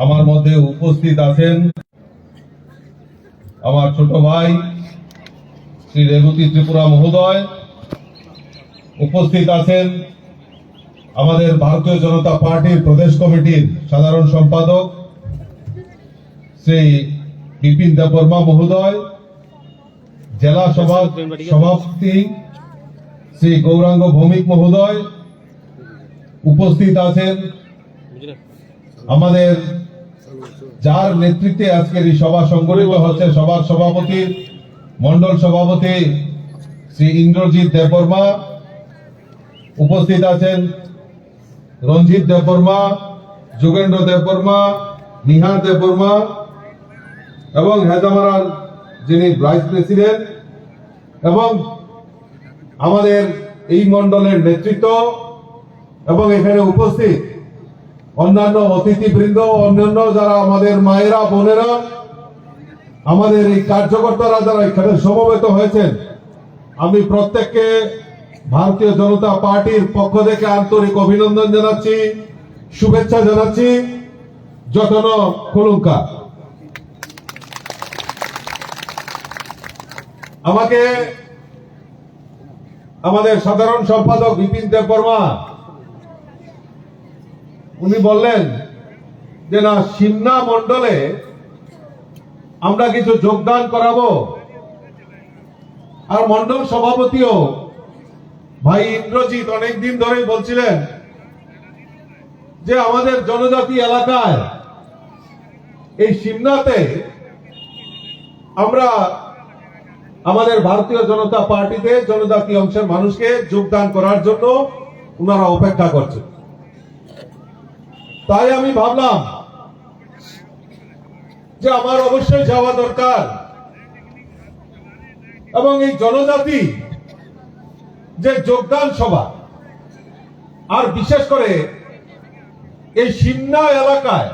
আমার মধ্যে উপস্থিত আছেন আমার ছোট ভাই শ্রী রেবতী ত্রিপুরা মহোদয়, উপস্থিত আছেন আমাদের ভারতীয় জনতা পার্টির প্রদেশ কমিটির সাধারণ সম্পাদক শ্রী বিপিন দেববর্মা মহোদয়, জেলা সভাপতি শ্রী গৌরাঙ্গ ভৌমিক মহোদয়, উপস্থিত আছেন আমাদের যার নেতৃত্বে আজকের এই সভা সংগঠিত হচ্ছে সভার সভাপতি মন্ডল সভাপতি শ্রী ইন্দ্রজিৎ দেববর্মা, উপস্থিত আছেন রঞ্জিত দেববর্মা, যোগেন্দ্র দেববর্মা, নিহার দেববর্মা এবং হেজামারার যিনি ভাইস প্রেসিডেন্ট এবং আমাদের এই মন্ডলের নেতৃত্ব এবং এখানে উপস্থিত অন্যান্য অতিথিবৃন্দ, অন্যান্য যারা আমাদের মায়েরা বোনেরা, আমাদের এই কার্যকর্তারা যারা এখানে সমবেত হয়েছেন, আমি প্রত্যেককে ভারতীয় জনতা পার্টির পক্ষ থেকে আন্তরিক অভিনন্দন জানাচ্ছি, শুভেচ্ছা জানাচ্ছি। যতন খুলুঙ্কা। আমাকে আমাদের সাধারণ সম্পাদক বিপিন দেববর্মা উনি বললেন যে না, সিমনা মন্ডলে আমরা কিছু যোগদান করাবো। আর মন্ডল সভাপতিও ভাই ইন্দ্রজিৎ অনেকদিন ধরেই বলছিলেন যে আমাদের জনজাতি এলাকায় এই সিমনাতে আমরা আমাদের ভারতীয় জনতা পার্টিতে জনজাতি অংশের মানুষকে যোগদান করার জন্য ওনারা অপেক্ষা করছেন। তাই আমি ভাবলাম যে আমার অবশ্যই যাওয়া দরকার এবং এই জনজাতি যে যোগদান সভা, আর বিশেষ করে এই সিমনা এলাকায়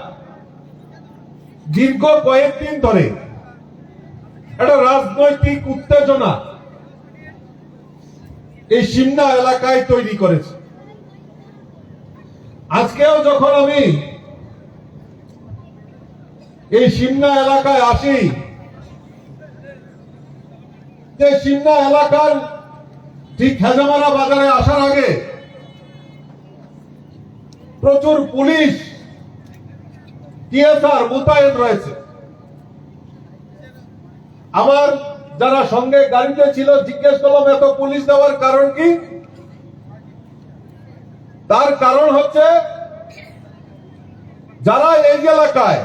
দীর্ঘ কয়েকদিন ধরে একটা রাজনৈতিক উত্তেজনা এই সিমনা এলাকায় তৈরি করেছে। আজকেও যখন আমি এই সিমনা এলাকায় আসি, যে সিমনা এলাকার ঠিক হেজামারা বাজারে আসার আগে প্রচুর পুলিশ টিএসআর মোতায়েন রয়েছে। আমার যারা সঙ্গে গাড়িতে ছিল জিজ্ঞেস করলাম এত পুলিশ দেওয়ার কারণ কি? তার কারণ হচ্ছে যারা এই এলাকায়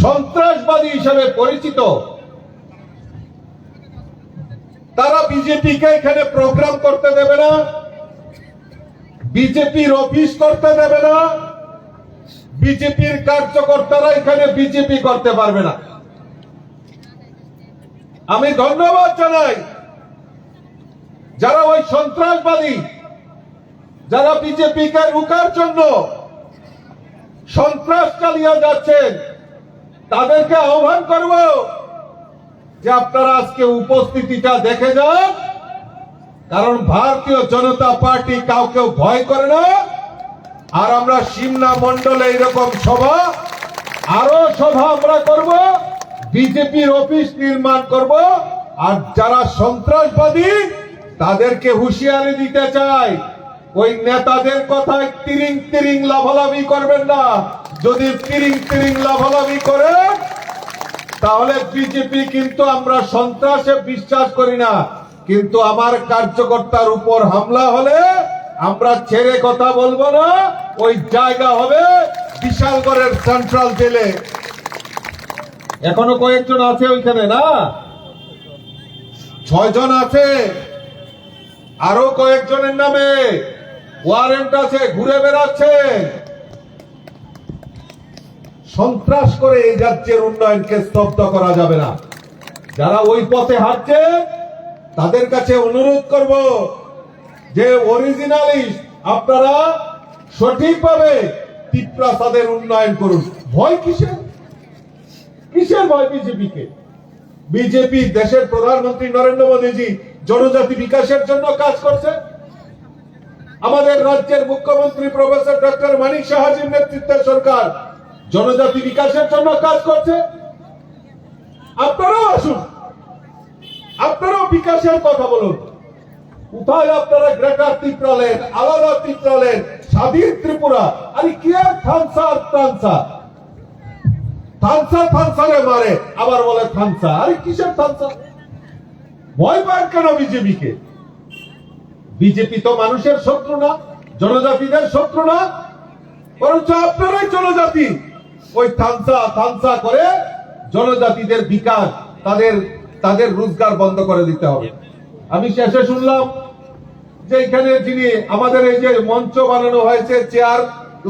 সন্ত্রাসবাদী হিসেবে পরিচিত, তারা বিজেপিকে এখানে প্রোগ্রাম করতে দেবে না, বিজেপির অফিস করতে দেবে না, বিজেপির কার্যকর্তারা এখানে বিজেপি করতে পারবে না। আমি ধন্যবাদ জানাই যারা ওই সন্ত্রাসবাদী, যারা বিজেপিকে রুখার জন্য সন্ত্রাস চালিয়ে যাচ্ছেন, তাদেরকে আহ্বান করব যে আপনারা আজকে উপস্থিতিটা দেখে যান, কারণ ভারতীয় জনতা পার্টি কাউকে ভয় করে না। আর আমরা সিমনা মন্ডলে এরকম সভা, আরো সভা আমরা করব, বিজেপির অফিস নির্মাণ করব। আর যারা সন্ত্রাসবাদী তাদেরকে হুঁশিয়ারি দিতে চাই, ওই নেতাদের কথায় তিরিং তিরিং লাফালাফি করবেন না। যদি তিরিং তিরিং লাফালাফি করে তাহলে বিজেপি, কিন্তু আমরা সন্ত্রাসে বিশ্বাস করি না, কিন্তু আমার কার্যকর্তার উপর হামলা হলে আমরা ছেড়ে কথা বলবো না। ওই জায়গা হবে বিশালগড়ের সেন্ট্রাল জেলে। এখনো কয়েকজন আছে ওইখানে, না 6 জন আছে, আরো কয়েকজনের নামে ওয়ারেন্ট আছে, ঘুরে বেড়াচ্ছে। সন্ত্রাস করে এই রাজ্যের উন্নয়নকে স্তব্ধ করা যাবে না। যারা ওই পথে হাঁটছে তাদের কাছে অনুরোধ করব যে অরিজিনালি আপনারা সঠিকভাবে ত্রিপ্রাসাদের উন্নয়ন করুন। ভয় কিসের? কিসের ভয় বিজেপিকে? বিজেপি দেশের প্রধানমন্ত্রী নরেন্দ্র মোদীজি জনজাতি বিকাশের জন্য কাজ করছে। আমাদের রাজ্যের মুখ্যমন্ত্রী প্রফেসর ডক্টর মানিক সাহাজির নেতৃত্বের সরকার জনজাতি বিকাশের জন্য কাজ করছে। আপনারাও আসুন, আপনারাও বিকাশের কথা বলুন। কোথায় আপনারা গ্রেটার ত্রিপুরা লেন, আলাদা ত্রিপুরা লেন, স্বাধীন ত্রিপুরা? আরে কি আর থানসা আর তানসা, থানসা থানসারে মারে আবার বলে থানসা। আরে কিসের থানসা? ভয় পান কেন বিজেপিকে? বিজেপি তো মানুষের শত্রু না, জনজাতিদের শত্রু না, বরঞ্চ আপনারাই জনজাতি। ওই থানসা থানসা করে জনজাতিদের বিকাশ, তাদের রোজগার বন্ধ করে দিতে হবে। আমি শেষে শুনলাম যে এখানে যিনি আমাদের এই যে মঞ্চ বানানো হয়েছে, চেয়ার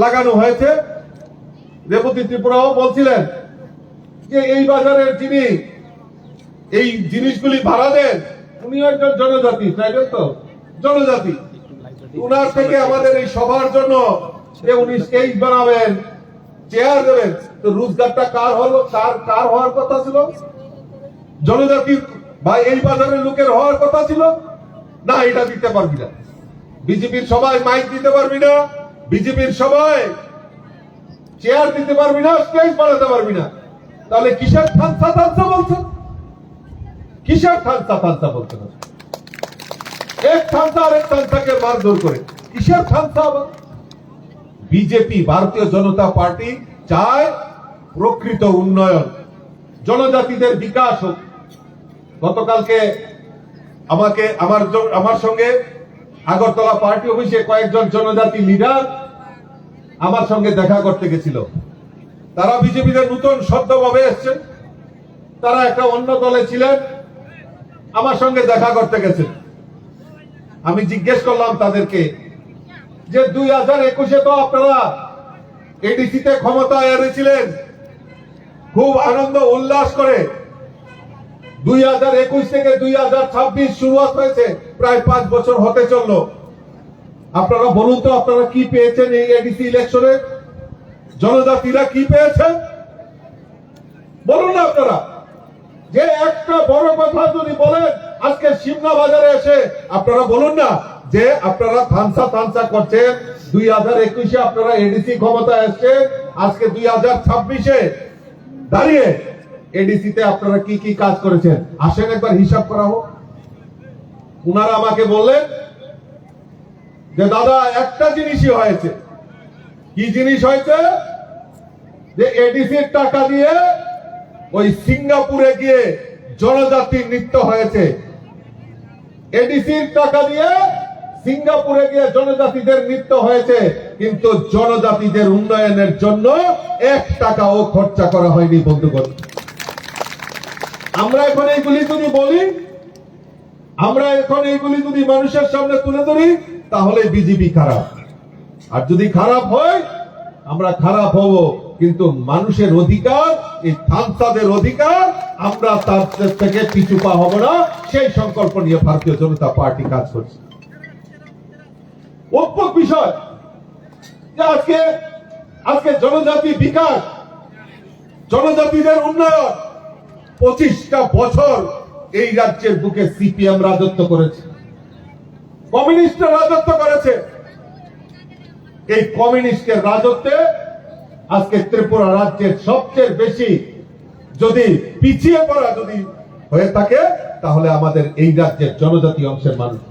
লাগানো হয়েছে, রেবতী ত্রিপুরাও বলছিলেন যে এই বাজারের যিনি এই জিনিসগুলি ভাড়া দেন উনি একজন জনজাতি, তাই তো? জনজাতি। উনার থেকে আমাদের এই সবার জন্য যে উনি স্টেজ বানাবেন, চেয়ার দেবেন, তো রোজগারটা কার হলো? কার হওয়ার কথা ছিল? জনজাতির বা এই বাজারের লোকের হওয়ার কথা ছিল না। এটা দিতে পারবি না। বিজেপির সবাই মাইক দিতে পারবি না, বিজেপির সবাই চেয়ার দিতে পারবি না, স্টেজ বানাতে পারবি না। তাহলে কিসের থানসা থানসা বলছেন? কিসের থানসা থানসা বলছেন? এক থানসা আরেক থানসাকে মারধর করে কিসের থানসা? আবার বিজেপি, ভারতীয় জনতা পার্টি চায় প্রকৃত উন্নয়ন, জনজাতিদের বিকাশ হোক। গতকালকে আমার সঙ্গে আগরতলা পার্টি অফিসে কয়েকজন জনজাতি লিডার আমার সঙ্গে দেখা করতে গেছিল। তারা বিজেপিদের নতুন সদ্যভাবে এসছেন, তারা একটা অন্য দলে ছিলেন, আমার সঙ্গে দেখা করতে গেছেন। আমি জিজ্ঞেস করলাম তাদেরকে যে 2021-এ তো আপনারা এডিসিতে ক্ষমতায় এনেছিলেন খুব আনন্দ উল্লাস করে। 2021 থেকে 2026 শুরুয়াত হয়েছে, প্রায় 5 বছর হতে চললো। আপনারা বলুন তো আপনারা কি পেয়েছেন এই এডিসি ইলেকশনে? জনজাতিরা কি পেয়েছেন বলুন না আপনারা। যে একটা বড় কথা যদি বলেন, আজকে সিমনা বাজারে এসে আপনারা বলুন না যে আপনারা থানসা থানসা করছেন। 2021-এ আপনারা এডিসি ক্ষমতা এসছে, আজকে 2026-এ দাঁড়িয়ে এডিসিতে আপনারা কি কি কাজ করেছেন আসেন একবার হিসাব করা হোক। উনারা আমাকে বললেন যে দাদা একটা জিনিসই হয়েছে। কি জিনিস হয়েছে? যে এডিসির টাকা দিয়ে ওই সিঙ্গাপুরে গিয়ে জনজাতির নৃত্য হয়েছে। এডিসির টাকা দিয়ে সিঙ্গাপুরে গিয়ে জনজাতিদের নৃত্য হয়েছে, কিন্তু জনজাতিদের উন্নয়নের জন্য 1 টাকাও খরচা করা হয়নি বন্ধুগণ। আমরা এখন এইগুলি যদি বলি, আমরা এখন এইগুলি যদি মানুষের সামনে তুলে ধরি, তাহলে বিজেপি খারাপ। আর যদি খারাপ হয়, আমরা খারাপ হব, কিন্তু মানুষের অধিকার, এই থানসাদের অধিকার, আমরা তার থেকে পিছু পা হব না। সেই সংকল্প নিয়ে ভারতীয় জনতা পার্টি কাজ করছে। অদ্ভুত বিষয় যে আজকে জনজাতি বিকাশ, জনজাতিদের উন্নয়ন, 25টা বছর এই রাজ্যের বুকে সিপিএম রাজত্ব করেছে, কমিউনিস্টরা রাজত্ব করেছে। এই কমিউনিস্টের রাজত্বে আজকে ত্রিপুরা রাজ্যের সবচেয়ে বেশি যদি পিছিয়ে পড়া যদি হয়ে থাকে, তাহলে আমাদের এই রাজ্যের জনজাতি অংশের মানুষ।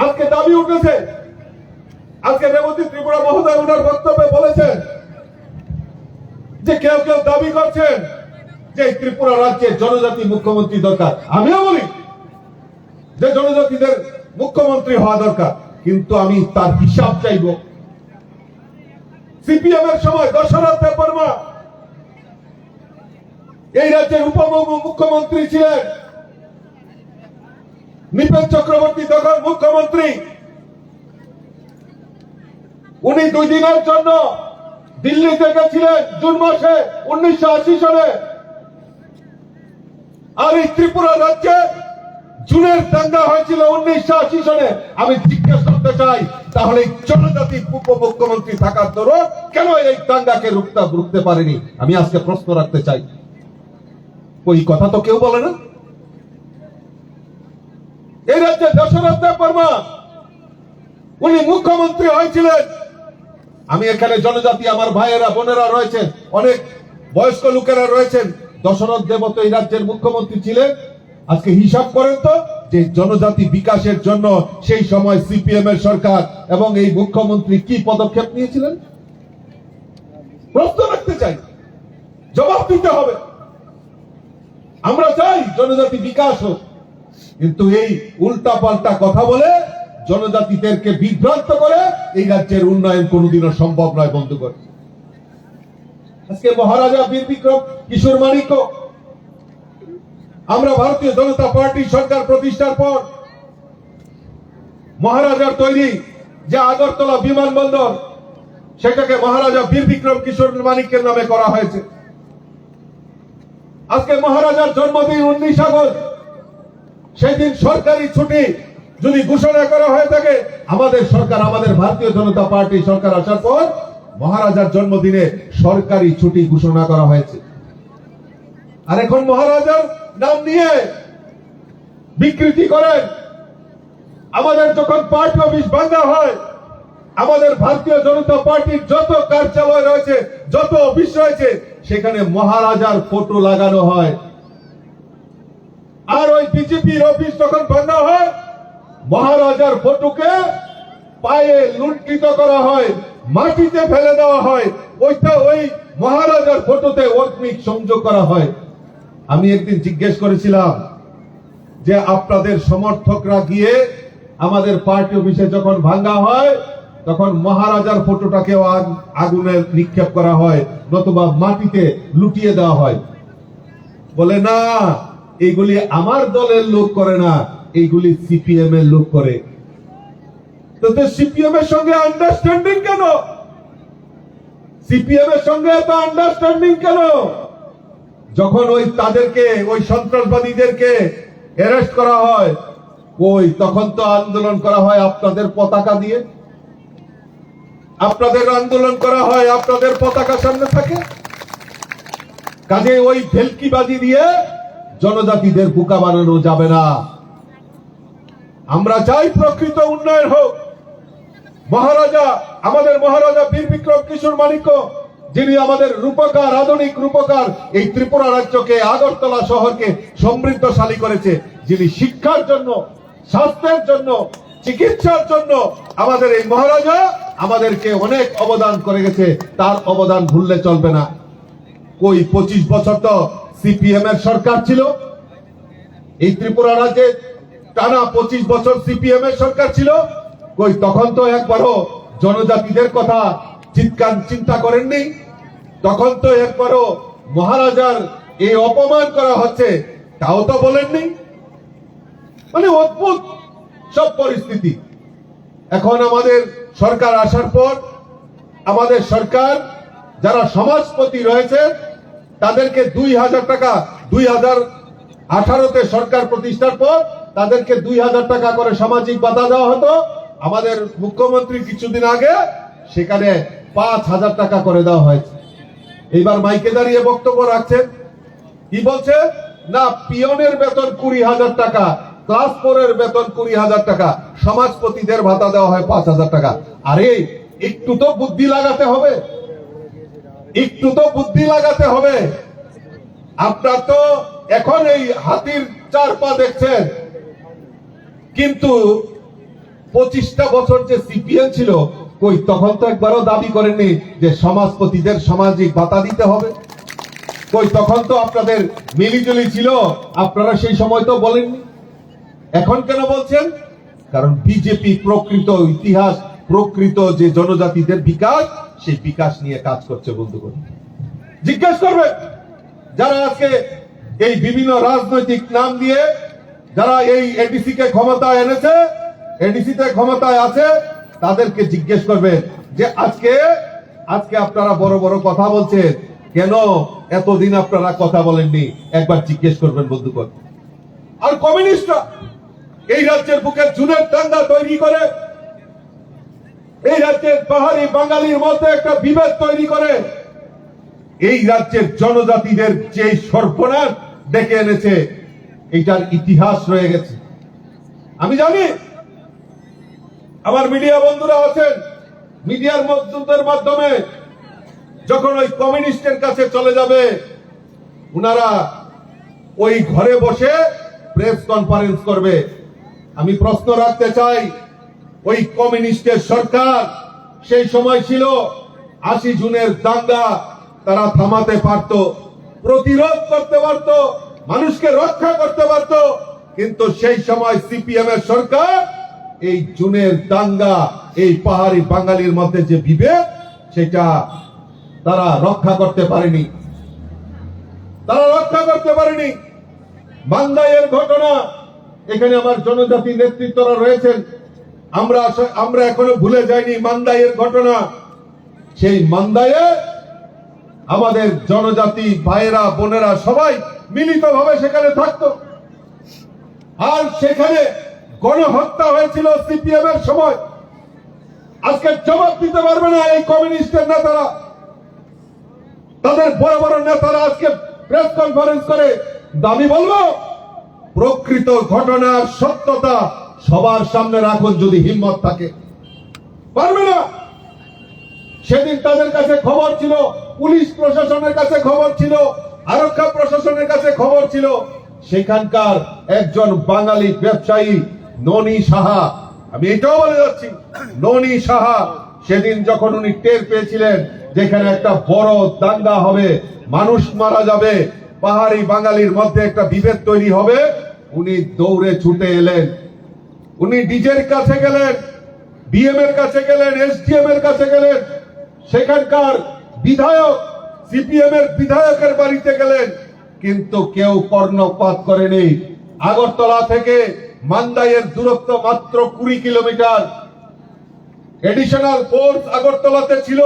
আজকে দাবি উঠেছে, আজকে রেবতী ত্রিপুরা মহোদয় ওনার বক্তব্যে বলেছেন যে কেউ কেউ দাবি করছেন যে ত্রিপুরা রাজ্যের জনজাতি মুখ্যমন্ত্রী দরকার। আমিও বলি যে জনজাতিদের মুখ্যমন্ত্রী হওয়া দরকার, কিন্তু আমি তার হিসাব চাইব। সিপিএম এর সময় দশরথ দেববর্মা এই রাজ্যের মুখ্যমন্ত্রী ছিলেন, নৃপেন চক্রবর্তী তখন মুখ্যমন্ত্রী। উনি 2 দিনের জন্য দিল্লিতে গেছিলেন জুন মাসে 1980 সালে। আর এই ত্রিপুরা রাজ্যে জুনের দাঙ্গা হয়েছিল 1980 সালে। আমি জিজ্ঞেস করতে চাই, তাহলে জনজাতি উপমুখ্যমন্ত্রী থাকার দরুন কেন এই দাঙ্গাকে রুখতে পারেনি? আমি আজকে প্রশ্ন রাখতে চাই। ওই কথা তো কেউ বলে না। এই রাজ্যে দশরথ দেববর্মা উনি মুখ্যমন্ত্রী হয়েছিলেন। আমি এখানে জনজাতি আমার ভাইয়েরা বোনেরা রয়েছেন, অনেক বয়স্ক লোকেরা রয়েছেন। দশরথ দেব তো এই রাজ্যের মুখ্যমন্ত্রী ছিলেন। আজকে হিসাব করেন তো যে জনজাতি বিকাশের জন্য সেই সময় সিপিএম এর সরকার এবং এই মুখ্যমন্ত্রী কি পদক্ষেপ নিয়েছিলেন। প্রশ্ন রাখতে চাই, জবাব দিতে হবে। আমরা চাই জনজাতি বিকাশ হোক, কিন্তু এই উল্টা পাল্টা কথা বলে জনজাতিদেরকে বিভ্রান্ত করে এই রাজ্যের উন্নয়ন কোনোদিনও সম্ভব নয় বন্ধুগণ। আজকে মহারাজা বীর বিক্রম কিশোর মানিক্য, আমরা ভারতীয় জনতা পার্টি সরকার প্রতিষ্ঠার পর মহারাজার তৈরি যে আগরতলা বিমানবন্দর, সেটাকে মহারাজা বীর বিক্রম কিশোর মানিক্যের নামে করা হয়েছে। আজকে মহারাজার জন্মদিন 19 আগস্ট, সেই দিন সরকারি ছুটি যদি ঘোষণা করা হয়ে থাকে, আমাদের সরকার, আমাদের ভারতীয় জনতা পার্টি সরকার আসার পর মহারাজার জন্মদিনে সরকারি ছুটি ঘোষণা করা হয়েছে। আর এখন মহারাজার নাম নিয়ে বিকৃতি করেন। আমাদের যখন পার্টি অফিস ভাঙা হয়, আমাদের ভারতীয় জনতা পার্টির যত কার্যালয় রয়েছে, যত অফিস রয়েছে, সেখানে মহারাজার ফটো লাগানো হয়। আর ওই বিজেপির অফিস যখন ভাঙা হয়, মহারাজার ফটোকে পায়ে লুণ্ঠিত করা হয়, মাটিতে ফেলে দেওয়া হয়, ওইটা ওই মহারাজার ফটোতে অগ্নিক সংযোগ করা হয়। আমি একদিন জিজ্ঞেস করেছিলাম যে আপনাদের সমর্থকরা গিয়ে আমাদের পার্টি অফিসে যখন ভাঙা হয়, তখন মহারাজার ফটোটাকে আগুনে নিক্ষেপ করা হয়, নতুবা মাটিতে লুটিয়ে দেওয়া হয়। বলে না, এইগুলি আমার দলের লোক করে না, এইগুলি সিপিএম এর লোক করে। তো সিপিএম এর সঙ্গে আন্ডারস্ট্যান্ডিং কেন? সিপিএম এর সঙ্গে এত আন্ডারস্ট্যান্ডিং কেন? যখন ওই তাদেরকে, ওই সন্ত্রাসবাদীদেরকে অ্যারেস্ট করা হয়, ওই তখন তো আন্দোলন করা হয় আপনাদের পতাকা দিয়ে। আপনাদের আন্দোলন করা হয়, আপনাদের পতাকা সামনে থাকে। কাজে ওই ভেলকিবাজি দিয়ে জনজাতিদের বোকা বানানো যাবে না। আমরা চাই প্রকৃত উন্নয়ন হোক। মহারাজা, আমাদের মহারাজা বীর বিক্রম কিশোর মানিক্য, যিনি আমাদের রূপকার, আধুনিক রূপকার, এই ত্রিপুরা রাজ্যকে, আগরতলা শহরকে সমৃদ্ধশালী করেছে, যিনি শিক্ষার জন্য, স্বাস্থ্যের জন্য, চিকিৎসার জন্য আমাদের এই মহারাজা আমাদেরকে অনেক অবদান করে গেছে। তার অবদান ভুললে চলবে না। কই 25 বছর তো সিপিএম এর সরকার ছিল এই ত্রিপুরা রাজ্যে, টানা 25 বছর সিপিএম এর সরকার ছিল। কই তখন তো একবারও জনজাতিদের কথা চিন্তা করেননি। তখন তো একবারও মহারাজার এই অপমান করা হচ্ছে তাও তো বলেননি। মানে অদ্ভুত সব পরিস্থিতি। এখন আমাদের সরকার আসার পর আমাদের সরকার যারা সমাজপতি রয়েছে তাদেরকে 2000 টাকা, 2018-তে সরকার প্রতিষ্ঠার পর তাদেরকে 2000 টাকা করে সামাজিক ভাতা দেওয়া হতো। আমাদের মুখ্যমন্ত্রী কিছুদিন আগে সেখানে 5000 টাকা করে দেওয়া হয়েছে। এইবার মাইকে দাঁড়িয়ে বক্তব্য রাখছেন, কি বলছে না, পিয়নের বেতন 20,000 টাকা, ক্লাস 4 এর বেতন 20,000 টাকা, সমাজপতিদের ভাতা দেওয়া হয় 5000 টাকা। আরে একটু তো বুদ্ধি লাগাতে হবে, একটু তো বুদ্ধি লাগাতে হবে। আপনার তো এখন এই হাতির 4 পা দেখছেন, কিন্তু 25টা বছর যে সিপিএম ছিল, কই তখন তো একবারও দাবি করেননি যে সমাজপতিদের সামাজিক ভাতা দিতে হবে। কই তখন তো আপনাদের মিলিজুলি ছিল, আপনারা সেই সময় তো বলেননি। এখন কেন বলছেন? কারণ বিজেপি প্রকৃত ইতিহাস, প্রকৃত যে জনজাতিদের বিকাশ, সেই বিকাশ নিয়ে কাজ করছে বন্ধুগণ। জিজ্ঞেস করবেন যারা আজকে এই বিভিন্ন রাজনৈতিক নাম দিয়ে যারা এই এডিসি কে ক্ষমতায় এনেছে, এডিসি তে ক্ষমতায় আছে, তাদেরকে জিজ্ঞেস করবেন যে আজকে আপনারা বড় বড় কথা বলছেন, কেন এতদিন আপনারা কথা বলেননি? একবার জিজ্ঞেস করবেন বন্ধুগণ। আর কমিউনিস্টরা এই রাজ্যের বুকে জুনের দাঙ্গা তৈরি করে, এই রাজ্যের পাহাড়ি বাঙালির মধ্যে একটা বিভেদ তৈরি করে, এই রাজ্যের জনজাতিদের যে সর্বনাশ ডেকে এনেছে, এটার ইতিহাস রয়ে গেছে। আমি জানি আমার মিডিয়া বন্ধুরা আছেন, মিডিয়ার বন্ধুদের মাধ্যমে যখন ওই কমিউনিস্টের কাছে চলে যাবে, উনারা ওই ঘরে বসে প্রেস কনফারেন্স করবে। আমি প্রশ্ন রাখতে চাই, ওই কমিউনিস্টের সরকার সেই সময় ছিল, ৮০ জুনের দাঙ্গা তারা থামাতে পারত, প্রতিরোধ করতে পারত, মানুষকে রক্ষা করতে পারত, কিন্তু সেই সময় সিপিএম এর সরকার এই জুনের দাঙ্গা, এই পাহাড়ি বাঙালির মধ্যে যে বিভেদ, সেটা তারা রক্ষা করতে পারেনি। মান্দাইয়ের ঘটনা, এখানে আমার জনজাতি নেতৃত্বরা রয়েছেন, আমরা এখনো ভুলে যাইনি মান্দাইয়ের ঘটনা। সেই মান্দাইয়ে আমাদের জনজাতি ভাইয়েরা বোনেরা সবাই মিলিতভাবে সেখানে থাকতো, আর সেখানে গণহত্যা হয়েছিল সিপিএম এর সময়। আজকে জবাব দিতে পারবে না এই কমিউনিস্টের নেতারা, তাদের বড় বড় নেতারা আজকে প্রেস কনফারেন্স করে। আমি বলবো, প্রকৃত ঘটনার সত্যতা সবার সামনে রাখুন, যদি হিম্মত থাকে। পারবে না। সেদিন তাদের কাছে খবর ছিল, পুলিশ প্রশাসনের কাছে খবর ছিল, আরক্ষা প্রশাসনের কাছে খবর ছিল। সেখানকার একজন বাঙালি ব্যবসায়ী ননী সাহা, আমি এটাও বলে যাচ্ছি, ননী সাহা সেদিন যখন উনি টের পেয়েছিলেন যেখানে একটা বড় দাঙ্গা হবে, মানুষ মারা যাবে, পাহাড়ি বাঙালির মধ্যে একটা বিভেদ তৈরি হবে, উনি দৌড়ে ছুটে এলেন। উনি ডিজের কাছে গেলেন, ডিএম এর কাছে গেলেন, এসডিএম এর কাছে গেলেন, সেখানকার বিধায়ক, সিপিএম এর বিধায়কের বাড়িতে গেলেন, কিন্তু কেউ কর্ণপাত করেনি। আগরতলা থেকে মান্দাইয়ের দূরত্ব মাত্র 20 কিলোমিটার। এডিশনাল ফোর্স আগরতলাতে ছিল।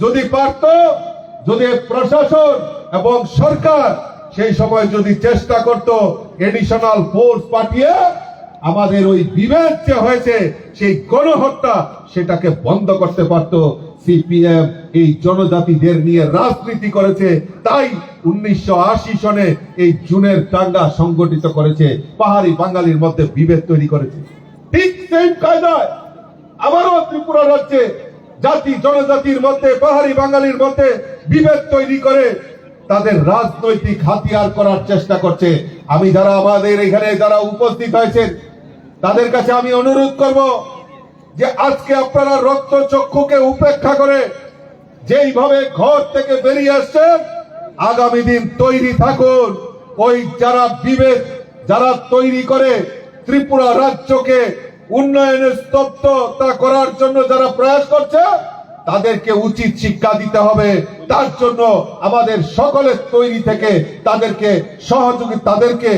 যদি পারত, যদি প্রশাসন এবং সরকার সেই সময় যদি চেষ্টা করত, এডিশনাল ফোর্স পাঠিয়ে আমাদের ওই বিভেদ যে হয়েছে, সেই গণহত্যা, সেটাকে বন্ধ করতে পারত। সিপিএম এই জনজাতিদের নিয়ে রাজনীতি করেছে, তাই 1980 সনে এই জুনের দাঙ্গা সংগঠিত করেছে, পাহাড়ি বাঙালির মধ্যে বিভেদ তৈরি করেছে। ঠিক সেম কায়দায় আবারও ত্রিপুরা রাজ্যে জাতি জনজাতির মধ্যে, পাহাড়ি বাঙালির মধ্যে বিভেদ তৈরি করে তাদের রাজনৈতিক হাতিয়ার করার চেষ্টা করছে। আমি যারা আমাদের এখানে যারা উপস্থিত হয়েছেন, তাদের কাছে আমি অনুরোধ করব যে আজকে আপনারা রক্ত চক্ষুকে উপেক্ষা করে যেইভাবে ঘর থেকে বেরিয়ে আসছেন, আগামী দিন তৈরি থাকুন। ওই যারা বিভেদ যারা তৈরি করে ত্রিপুরা রাজ্যকে উন্নয়নের স্তব্ধতা করার জন্য যারা প্রয়াস করছে, তাদেরকে উচিত শিক্ষা দিতে হবে। তার জন্য আমাদের সকলের তৈরি থেকে তাদেরকে সহযোগিতা, তাদেরকে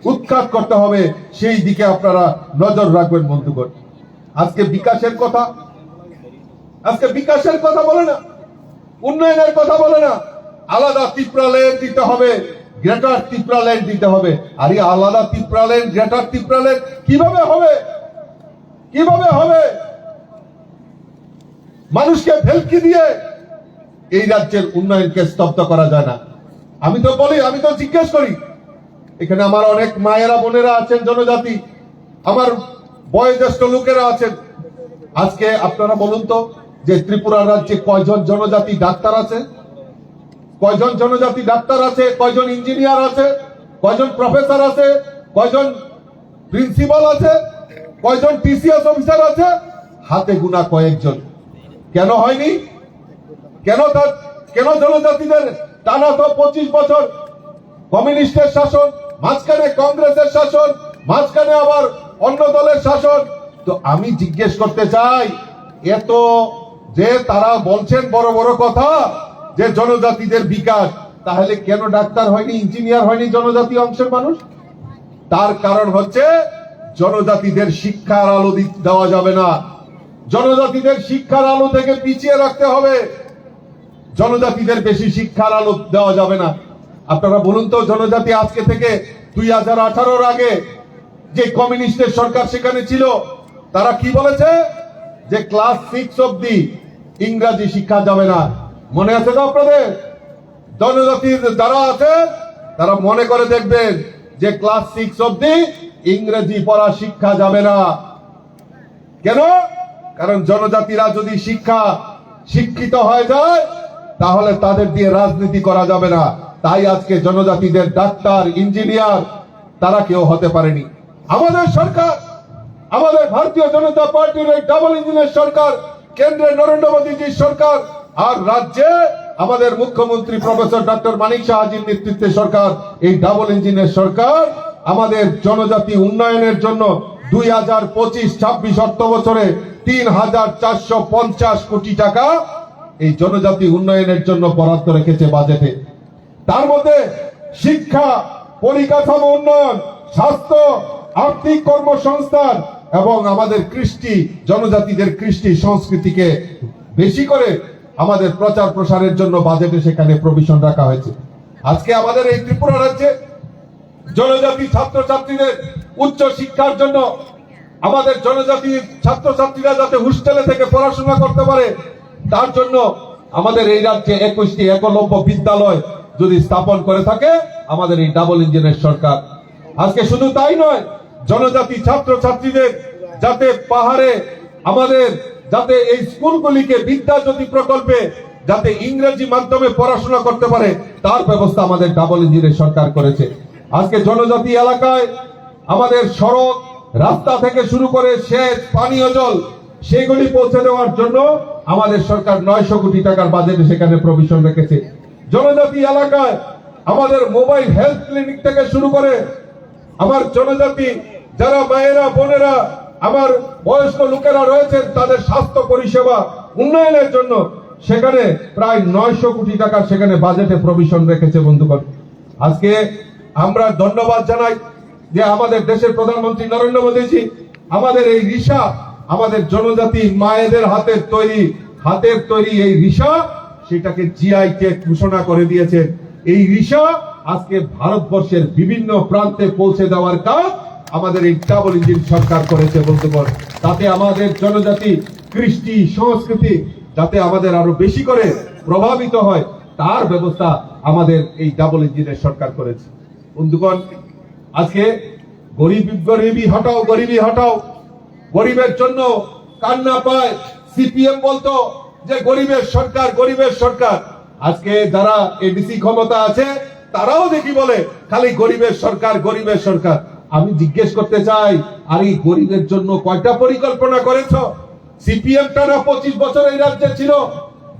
উৎখাত করতে হবে। সেই দিকে আপনারা নজর রাখবেন বন্ধুগণ। আজকে বিকাশের কথা বলে না, উন্নয়নের কথা বলে না। আলাদা ত্রিপুরা লেন দিতে হবে, গ্রেটার ত্রিপুরা লেন দিতে হবে। আর এই আলাদা Tripura lane, greater Tripura lane কিভাবে হবে? মানুষকে ভেলকি দিয়ে এই রাজ্যের উন্নয়নকে স্তব্ধ করা যায় না। আমি তো জিজ্ঞেস করি, এখানে আমার অনেক মায়েরা বোনেরা আছেন, জনজাতি, আমার বয়োজ্যেষ্ঠ লোকেরা আছেন। আজকে আপনারা বলুন তো, যে ত্রিপুরা রাজ্যে কয়জন জনজাতি ডাক্তার আছে? কয়জন ইঞ্জিনিয়ার আছে? কয়জন প্রফেসর আছে? কয়জন প্রিন্সিপাল আছে? কয়জন টিসিএস অফিসার আছে? হাতে গোনা কয়েকজন। কেন হয়নি? কেন জনজাতিদের টানা তো 25 বছর কমিউনিস্টের শাসন, মাঝখানে কংগ্রেসের শাসন, মাঝখানে আবার অন্য দলের শাসন। তো আমি জিজ্ঞেস করতে চাই, এত যে তারা বলছেন বড় বড় কথা যে জনজাতিদের বিকাশ, তাহলে কেন ডাক্তার হয়নি, ইঞ্জিনিয়ার হয়নি জনজাতি অংশের মানুষ? তার কারণ হচ্ছে জনজাতিদের শিক্ষার আলো দেওয়া যাবে না। জনজাতিদের শিক্ষার আলো থেকে পিছিয়ে রাখতে হবে। জনজাতিদের বেশি শিক্ষার আলো দেওয়া যাবে না। আপনারা বলুন তো, জনজাতি আজকে থেকে 2018-র আগে যে কমিউনিস্টের সরকার সেখানে ছিল, তারা কি বলেছে? যে ক্লাস 6 অবধি ইংরেজি শিক্ষা যাবে না। মনে আছে তো আপনাদের? জনজাতির যারা আছে তারা মনে করে দেখবেন যে ক্লাস 6 অবধি ইংরেজি পড়া শিক্ষা যাবে না। কেন? কারণ জনজাতিরা যদি শিক্ষিত হয়ে যায় তাহলে তাদের দিয়ে রাজনীতি করা যাবে না। তাই আজকে জনজাতিদের ডাক্তার, ইঞ্জিনিয়ার তারা কেউ হতে পারেনি। আমাদের সরকার, আমাদের ভারতীয় জনতা পার্টির এই ডাবল ইঞ্জিনের সরকার, কেন্দ্রে নরেন্দ্র মোদীজির সরকার, আর রাজ্যে আমাদের মুখ্যমন্ত্রী প্রফেসর ডক্টর মানিক সাহাজির নেতৃত্বে সরকার, এই ডাবল ইঞ্জিনের সরকার আমাদের জনজাতি উন্নয়নের জন্য 2025-26 অর্থ বছরে 3,450 কোটি টাকা এই জনজাতি উন্নয়নের জন্য বরাদ্দ রেখেছে বাজেটে। তার মধ্যে শিক্ষা, পরিকাঠামো উন্নয়ন, স্বাস্থ্য, আর্থিক কর্মসংস্থান এবং আমাদের কৃষ্টি, জনজাতিদের কৃষ্টি সংস্কৃতিকে বেশি করে আমাদের প্রচার প্রসারের জন্য বাজেটে সেখানে প্রভিশন রাখা হয়েছে। আজকে আমাদের এই ত্রিপুরা রাজ্যে জনজাতি ছাত্রছাত্রীদের উচ্চ শিক্ষার জন্য, আমাদের জনজাতি ছাত্রছাত্রীরা যাতে হোস্টেলে থেকে পড়াশোনা করতে পারে, তার জন্য আমাদের এই রাজ্যে 21টি একলব্য বিদ্যালয় যদি স্থাপন করে থাকে আমাদের এই ডাবল ইঞ্জিনের সরকার। আজকে শুধু তাই নয়, জনজাতি ছাত্রছাত্রীদের যাতে পাহাড়ে আমাদের যাতে এই স্কুলগুলিকে বিদ্যাজ্যোতি প্রকল্পে যাতে ইংরেজি মাধ্যমে পড়াশোনা করতে পারে তার ব্যবস্থা আমাদের ডাবল ইঞ্জিনের সরকার করেছে। আজকে জনজাতি এলাকায় আমাদের সড়ক, রাস্তা থেকে শুরু করে সেচ, পানীয় জল সেগুলি পৌঁছে দেওয়ার জন্য আমাদের সরকার 900 কোটি টাকার বাজেটে সেখানে প্রভিশন রেখেছে। জনজাতি এলাকায় আমাদের মোবাইল হেলথ ক্লিনিক থেকে শুরু করে আমার জনজাতি যারা মায়েরা, বোনেরা, আমার বয়স্ক লোকেরা রয়েছেন তাদের স্বাস্থ্য পরিষেবা উন্নয়নের জন্য সেখানে প্রায় 900 কোটি টাকার সেখানে বাজেটে প্রভিশন রেখেছে। বন্ধুগণ, আজকে আমরা ধন্যবাদ জানাই যে আমাদের দেশের প্রধানমন্ত্রী নরেন্দ্র মোদীজি আমাদের এই রিসা, আমাদের জনজাতি মায়েদের হাতের তৈরি এই রিসা, সেটাকে জিআই ট্যাগ ঘোষণা করে দিয়েছে। এই রিসা আজকে ভারতবর্ষের বিভিন্ন প্রান্তে পৌঁছে দেওয়ার কাজ আমাদের এই ডাবল ইঞ্জিন সরকার করেছে। বন্ধুগণ, তাতে আমাদের জনজাতি কৃষ্টি সংস্কৃতি যাতে আমাদের আরো বেশি করে প্রভাবিত হয় তার ব্যবস্থা আমাদের এই ডাবল ইঞ্জিনের সরকার করেছে। বন্ধুগণ, আজকে গরিবি হটাও, গরিবের জন্য কান্না পায়। সিপিএম বলতো যে গরিবের সরকার। আজকে যারা এডিসি ক্ষমতা আছে তারাও দেখি বলে খালি গরিবের সরকার। আমি জিজ্ঞেস করতে চাই, আর এই গরিবের জন্য কয়টা পরিকল্পনা করেছ? সিপিএম টানা 25 বছর এই রাজ্যে ছিল,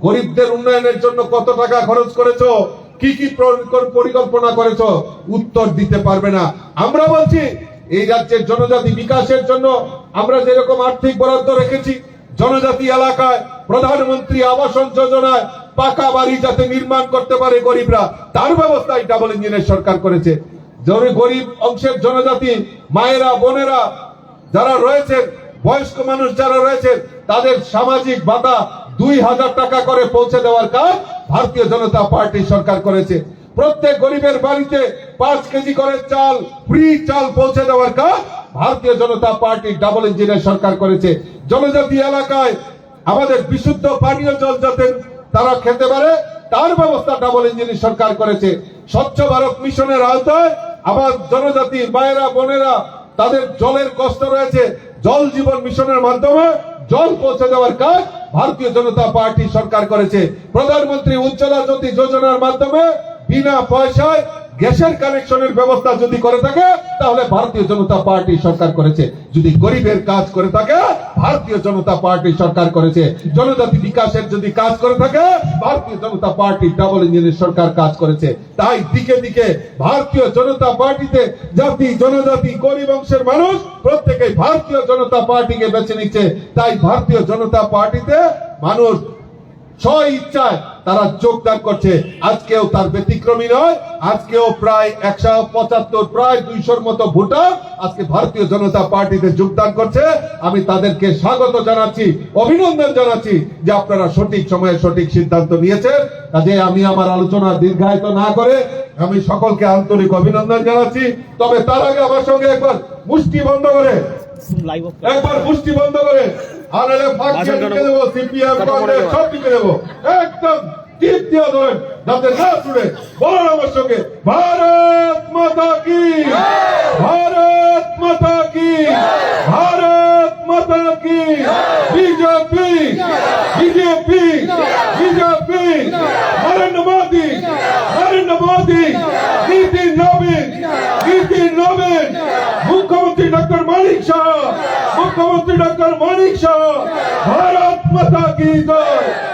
গরিবদের উন্নয়নের জন্য কত টাকা খরচ করেছো? কি পরিকল্পনা করেছো? উত্তর দিতে পারবে না। আমরা বলছি এই রাজ্যের জনজাতি বিকাশের জন্য আমরা যেরকম আর্থিক বরাদ্দ রেখেছি, জনজাতি এলাকায় প্রধানমন্ত্রী আবাসন যোজনায় পাকা বাড়ি যাতে নির্মাণ করতে পারে গরিবরা, তার ব্যবস্থা এই ডাবল ইঞ্জিনের সরকার করেছে। গরিব অংশের জনজাতি মায়েরা, বোনেরা যারা রয়েছেন, বয়স্ক মানুষ যারা রয়েছেন, তাদের সামাজিক ভাতা 2000 টাকা করে পৌঁছে দেওয়ার কাজ ভারতীয় জনতা পার্টি সরকার করেছে। প্রত্যেক গরিবের বাড়িতে 5 কেজি করে চাল, ফ্রি চাল পৌঁছে দেওয়ার কাজ ভারতীয় জনতা পার্টি ডাবল ইঞ্জিনের সরকার করেছে। জনজাতি এলাকায় আমাদের বিশুদ্ধ পানীয় জল যাতে তারা খেতে পারে তার ব্যবস্থা ডাবল ইঞ্জিনের সরকার করেছে। স্বচ্ছ ভারত মিশনের আওতায় আমার জনজাতি মায়েরা, বোনেরা তাদের জলের কষ্ট রয়েছে, জল জীবন মিশনের মাধ্যমে জল পৌঁছে দেওয়ার কাজ ভারতীয় জনতা পার্টি সরকার করেছে। প্রধানমন্ত্রী উজ্জ্বলা জ্যোতি যোজনার মাধ্যমে বিনা পয়সায় গ্যাসের কানেকশনের ব্যবস্থা যদি করে থাকে তাহলে ভারতীয় জনতা পার্টি সরকার করেছে। যদি গরিবের কাজ করে থাকে ভারতীয় জনতা পার্টি সরকার করেছে। জনজাতি বিকাশের যদি কাজ করে থাকে ভারতীয় জনতা পার্টি ডাবল ইঞ্জিনের সরকার কাজ করেছে। তাই দিকে দিকে ভারতীয় জনতা পার্টিতে জাতি, জনজাতি, গরিব অংশের মানুষ প্রত্যেকেই ভারতীয় জনতা পার্টিকে বেছে নিচ্ছে। তাই ভারতীয় জনতা পার্টিতে মানুষ স্ব ইচ্ছায় তারা যোগদান করছে। আজকেও তার ব্যতিক্রমী নয়। আজকেও প্রায় 175, প্রায় 200-র মতো ভোটার আজকে ভারতীয় জনতা পার্টিতে যোগদান করছে। আমি তাদেরকে স্বাগত জানাচ্ছি, অভিনন্দন জানাচ্ছি যে আপনারা সঠিক সময়ে সঠিক সিদ্ধান্ত নিয়েছেন। কাজে আমি আমার আলোচনা দীর্ঘায়িত না করে আমি সকলকে আন্তরিক অভিনন্দন জানাচ্ছি। তবে তার আগে আমার সঙ্গে একবার মুষ্টি বন্ধ করে আনালে ফাঁকিয়ে টিকে দেবো, সিপিএম কংগ্রেস সব টিকে দেবো, একদম টিপ দিয়ে ধরেন যাতে না শুনে। বলুন আমার সঙ্গে, ভারত মাতা কি, ভারত মাতা কি, ভারত মাতা माता की BJP BJP BJP Narendra Modi नीति नवीन मुख्यमंत्री डॉक्टर मानिक शाह भारत माता की जय।